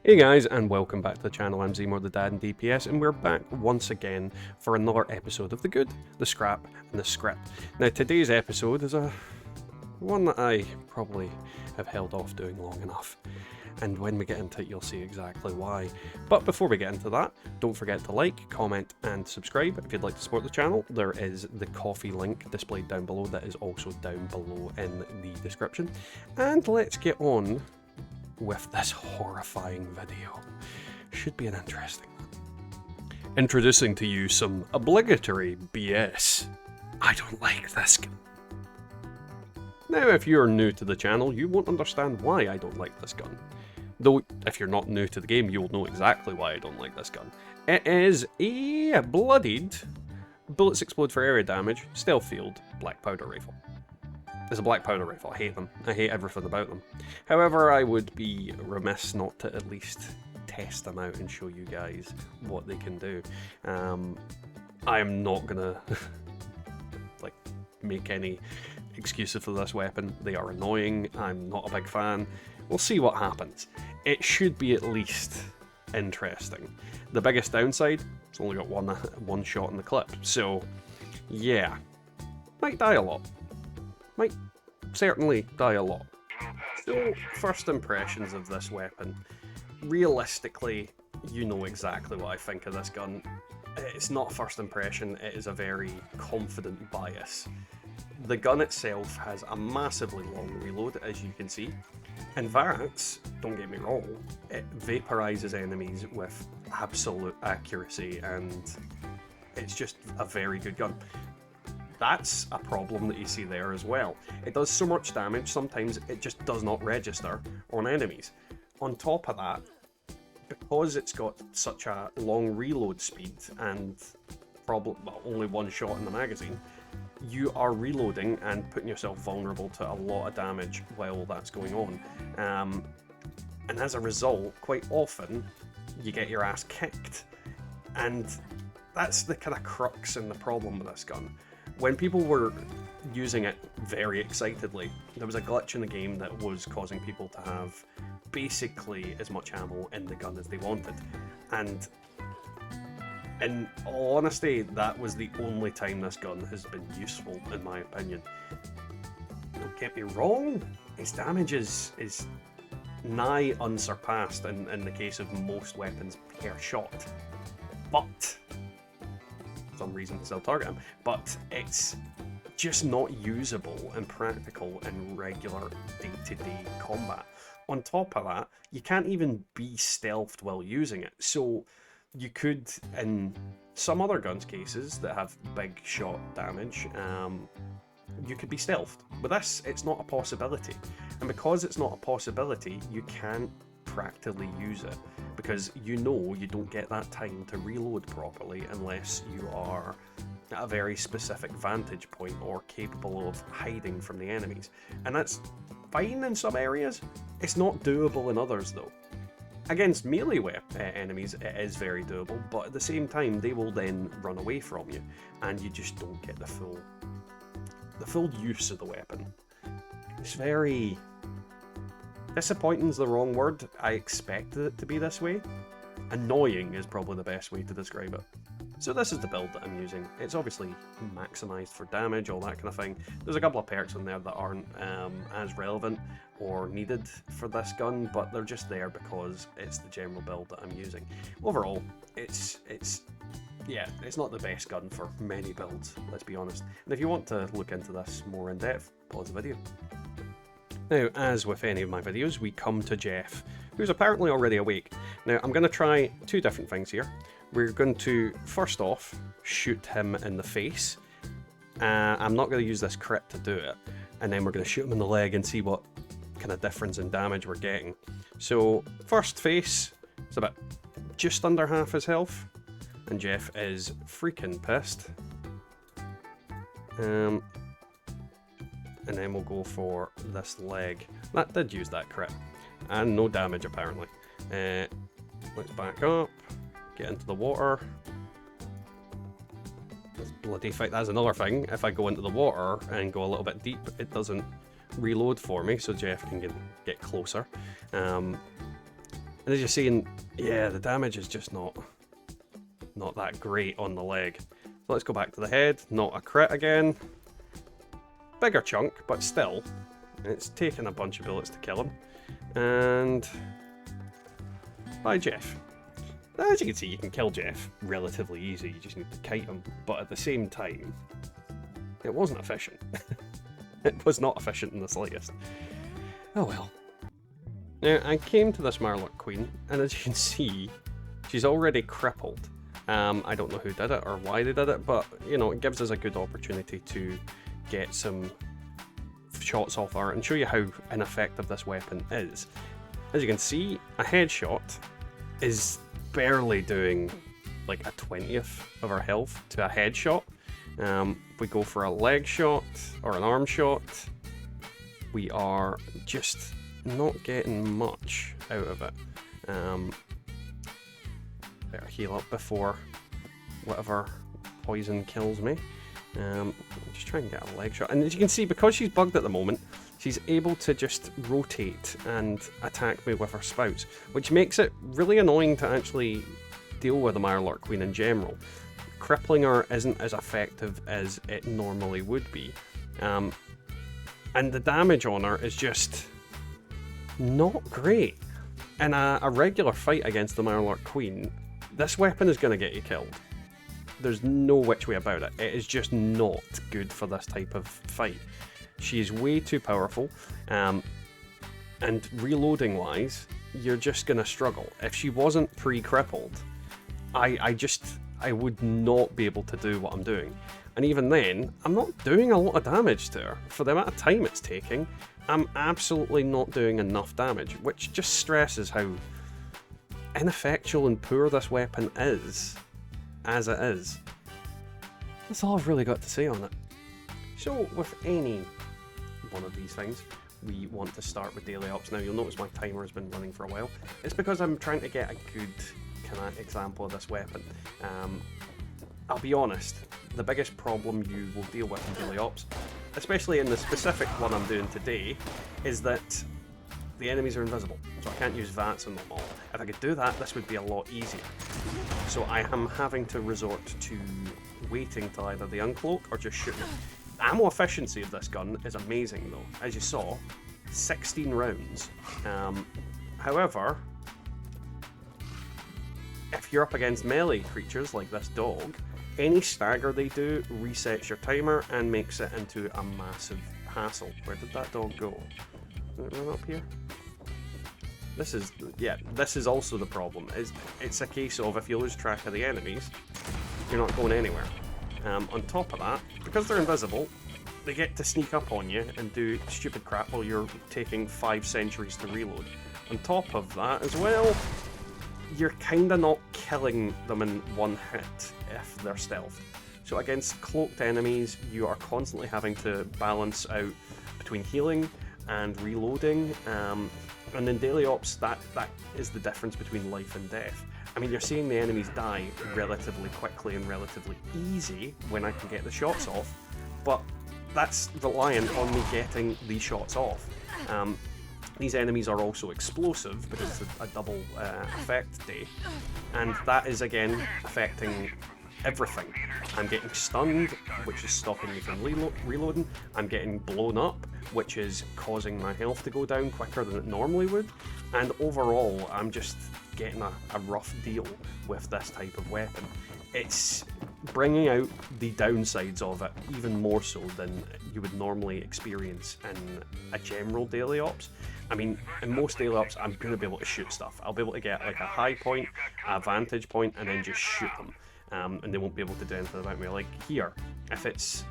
Hey guys, and welcome back to the channel. I'm Zmore the Dad in DPS, and we're back once again for another episode of The Good, The Scrap, and The Script. Now, today's episode is one that I probably have held off doing long enough, and when we get into it, you'll see exactly why. But before we get into that, don't forget to like, comment, and subscribe if you'd like to support the channel. There is the Ko-fi link displayed down below that is also down below in the description. And let's get on with this horrifying video. Should be an interesting one. Introducing to you some obligatory BS. I don't like this. Now, if you're new to the channel, you won't understand why I don't like this gun. Though, if you're not new to the game, you'll know exactly why I don't like this gun. It is a bloodied, bullets explode for area damage, stealth field, black powder rifle. It's a black powder rifle. I hate them. I hate everything about them. However, I would be remiss not to at least test them out and show you guys what they can do. I am not gonna like make any excuses for this weapon. They are annoying. I'm not a big fan. We'll see what happens. It should be at least interesting. The biggest downside, it's only got one shot in the clip. So yeah, might die a lot. Might certainly die a lot. So, first impressions of this weapon. Realistically, you know exactly what I think of this gun. It's not a first impression, it is a very confident bias. The gun itself has a massively long reload, as you can see. In fact, don't get me wrong, it vaporizes enemies with absolute accuracy, and it's just a very good gun. That's a problem that you see there as well. It does so much damage, sometimes it just does not register on enemies. On top of that, because it's got such a long reload speed and only one shot in the magazine, you are reloading and putting yourself vulnerable to a lot of damage while that's going on. And as a result, quite often, you get your ass kicked. And that's the kind of crux and the problem with this gun. When people were using it very excitedly, there was a glitch in the game that was causing people to have basically as much ammo in the gun as they wanted. And in all honesty, that was the only time this gun has been useful, in my opinion. Don't get me wrong, its damage is nigh unsurpassed in the case of most weapons per shot. But some reason to still target him, but it's just not usable and practical in regular day-to-day combat. On top of that, you can't even be stealthed while using it, so you could, in some other guns cases that have big shot damage, you could be stealthed. With this, it's not a possibility, and because it's not a possibility, you can't practically use it, because you know you don't get that time to reload properly unless you are at a very specific vantage point or capable of hiding from the enemies. And that's fine in some areas, it's not doable in others though. Against melee enemies it is very doable, but at the same time they will then run away from you and you just don't get the full use of the weapon. It's very disappointing is the wrong word. I expected it to be this way. Annoying is probably the best way to describe it. So this is the build that I'm using. It's obviously maximized for damage, all that kind of thing. There's a couple of perks in there that aren't as relevant or needed for this gun, but they're just there because it's the general build that I'm using. Overall, it's not the best gun for many builds, let's be honest. And if you want to look into this more in depth, pause the video. Now, as with any of my videos, we come to Jeff, who's apparently already awake. Now, I'm going to try two different things here. We're going to, first off, shoot him in the face. I'm not going to use this crit to do it. And then we're going to shoot him in the leg and see what kind of difference in damage we're getting. So, first face, it's about just under half his health. And Jeff is freaking pissed. And then we'll go for this leg. That did use that crit. And no damage, apparently. Let's back up. Get into the water. This bloody fight. That's another thing. If I go into the water and go a little bit deep, it doesn't reload for me, so Jeff can get closer. And as you're seeing, yeah, the damage is just not that great on the leg. So let's go back to the head. Not a crit again. Bigger chunk, but still, it's taken a bunch of bullets to kill him. And bye, Jeff. As you can see, you can kill Jeff relatively easy. You just need to kite him. But at the same time, it wasn't efficient. It was not efficient in the slightest. Oh well. Now, I came to this Marlock Queen, and as you can see, she's already crippled. I don't know who did it or why they did it, but, you know, it gives us a good opportunity to get some shots off her and show you how ineffective this weapon is. As you can see, a headshot is barely doing like a 20th of our health to a headshot. If we go for a leg shot or an arm shot, we are just not getting much out of it. Better heal up before whatever poison kills me. Just try and get a leg shot. And as you can see, because she's bugged at the moment, she's able to just rotate and attack me with her spouts, which makes it really annoying to actually deal with the Mirelurk Queen in general. Crippling her isn't as effective as it normally would be. And the damage on her is just not great. In a regular fight against the Mirelurk Queen, this weapon is going to get you killed. There's no which way about it. It is just not good for this type of fight. She is way too powerful, and reloading wise, you're just going to struggle. If she wasn't pre-crippled, I would not be able to do what I'm doing. And even then, I'm not doing a lot of damage to her. For the amount of time it's taking, I'm absolutely not doing enough damage, which just stresses how ineffectual and poor this weapon is, as it is. That's all I've really got to say on it. So, with any one of these things, we want to start with daily ops. Now, you'll notice my timer has been running for a while. It's because I'm trying to get a good kind of example of this weapon. I'll be honest, the biggest problem you will deal with in daily ops, especially in the specific one I'm doing today, is that the enemies are invisible, so I can't use VATS on them all. If I could do that, this would be a lot easier. So I am having to resort to waiting till either they uncloak or just shoot them. Ammo efficiency of this gun is amazing though. As you saw, 16 rounds. However, if you're up against melee creatures like this dog, any stagger they do resets your timer and makes it into a massive hassle. Where did that dog go? Did it run up here? This is also the problem. It's a case of if you lose track of the enemies, you're not going anywhere. On top of that, because they're invisible, they get to sneak up on you and do stupid crap while you're taking 5 centuries to reload. On top of that as well, you're kinda not killing them in one hit if they're stealthed. So against cloaked enemies, you are constantly having to balance out between healing and reloading. And in daily ops, that is the difference between life and death. I mean, you're seeing the enemies die relatively quickly and relatively easy when I can get the shots off, but that's reliant on me getting these shots off. These enemies are also explosive because it's a double effect day, and that is again affecting everything. I'm getting stunned, which is stopping me from reloading. I'm getting blown up, which is causing my health to go down quicker than it normally would. And overall, I'm just getting a rough deal with this type of weapon. It's bringing out the downsides of it even more so than you would normally experience in a general daily ops. I mean, in most daily ops, I'm going to be able to shoot stuff. I'll be able to get like a high point, a vantage point, and then just shoot them. And they won't be able to do anything about me. Like here, if it's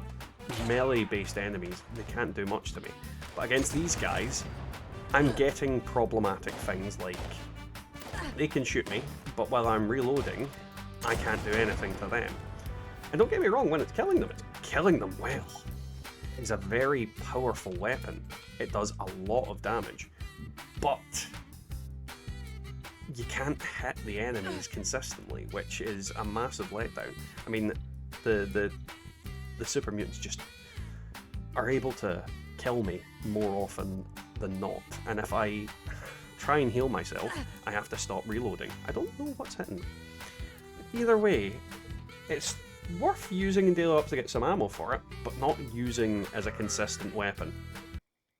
melee-based enemies, they can't do much to me. But against these guys, I'm getting problematic things like they can shoot me, but while I'm reloading, I can't do anything to them. And don't get me wrong, when it's killing them well. It's a very powerful weapon. It does a lot of damage, but you can't hit the enemies consistently, which is a massive letdown. I mean, the super mutants just are able to kill me more often than not, and if I try and heal myself, I have to stop reloading. I don't know what's hitting me. Either way, it's worth using in daily ops to get some ammo for it, but not using as a consistent weapon.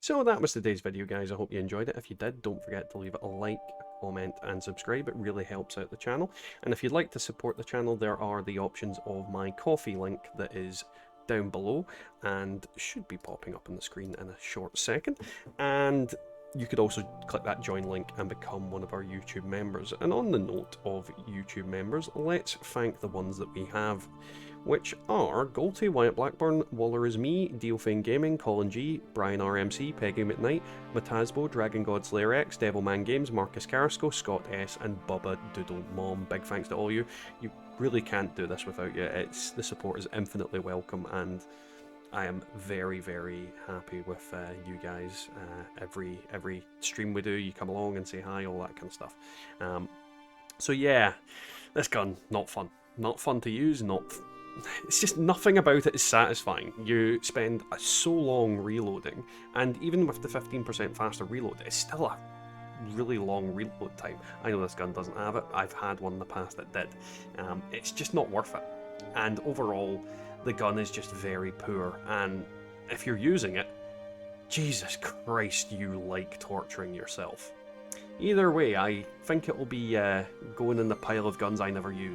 So that was today's video, guys. I hope you enjoyed it. If you did, don't forget to leave it a like, comment and subscribe. It really helps out the channel. And if you'd like to support the channel, there are the options of my Ko-fi link that is down below and should be popping up on the screen in a short second. And you could also click that join link and become one of our YouTube members. And on the note of YouTube members, let's thank the ones that we have, which are Golty, Wyatt Blackburn, Waller is me, Dealfane Gaming, Colin G, Brian RMC, Peggy McKnight, Matasbo, Dragon God Slayer X, Devilman Games, Marcus Carrasco, Scott S, and Bubba Doodle Mom. Big thanks to all you. You really can't do this without you. The support is infinitely welcome, and I am very, very happy with you guys. Every stream we do, you come along and say hi, all that kind of stuff. So yeah, this gun, not fun. Not fun to use, it's just nothing about it is satisfying. You spend so long reloading, and even with the 15% faster reload, it's still a really long reload time. I know this gun doesn't have it. I've had one in the past that did. It's just not worth it. And overall, the gun is just very poor. And if you're using it, Jesus Christ, you like torturing yourself. Either way, I think it will be going in the pile of guns I never use.